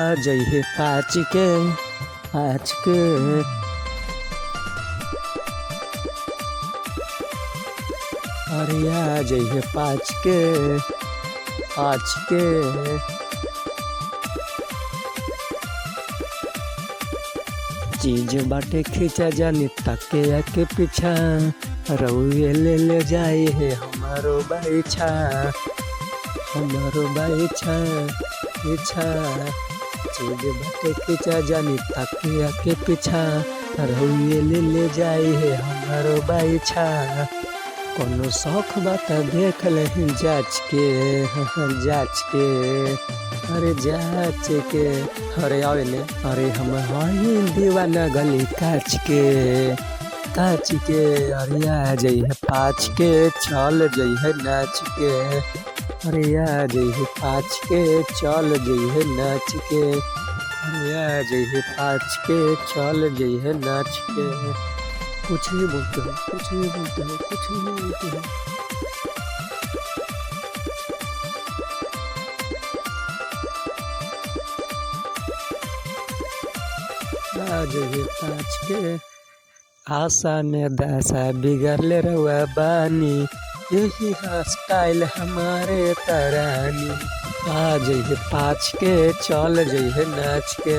आ जइहे पाँच के अरे आ जइहे पाँच के चीज बाटे खींचा जानी तके के पीछा रउए ले जाए है हमारो बाइछा चीज बाटे खींचा जानी तके के पीछा रउए ले जाए है हमारो बाइछा कोनो शौक बात देख ले जाच के अरे जाच के अरे आवे ने अरे हम हई दीवाना गली काच के अरे आ जइहे पाँच के चल जइहे नाच के अरे आ जइहे पाँच के चल जइहे नाच के अरे आ जइहे पाँच के चल जइहे नाच के कुछ नहीं बोलते हो आज ये पाँच के आशा में दासा बिगड़ले रहुआ बानी यही स्टाइल हमारे तरानी आज ये पाँच के चल जइहे नाच के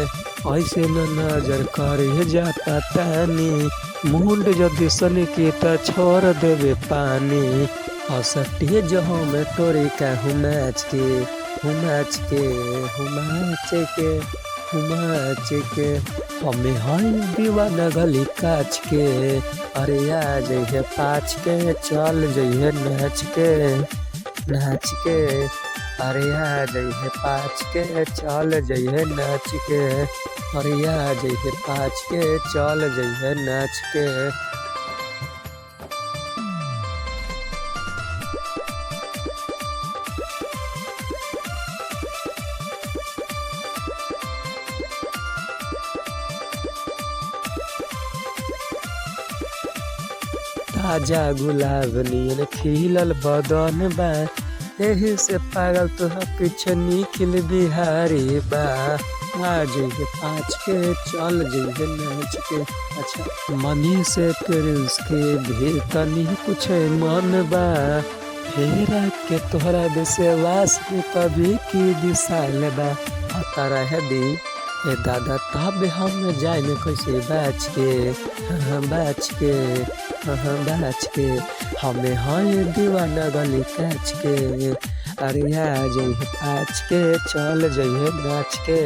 ऐसे न नजर करे जाता तानी मुंड जदि सनी की त छोड़ देवे पानी असटिए जो में तोरी का हुमाच के हमें हई दीवाना गली काच के अरे आ जइहे पाँच के चल जइहे नाच के अरे आ जइहे पाँच के चल जइहे नाच के अरे आ जइहे पाँच के चल जइहे नाच के ताजा गुलाब नियन खिलल बदन बा एही से पागल तोहर पीछे निखिल बिहारी बा आ जइहे पाँच के चल जइहे नाच के अच्छा मनी से प्रिंस के भी तनी कुछ मन बा फेरा के तोहरा विश्वास के तभी की दिशाल बा पता रह दी ए दादा तब हम जाए में कैसे बाच के हमें हई दीवाना गली काच के अरे आ जइहे पाँच के चल जइहे नाच के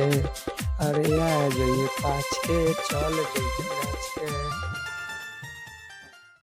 अरे आ जइहे पाँच के चल जइहे नाच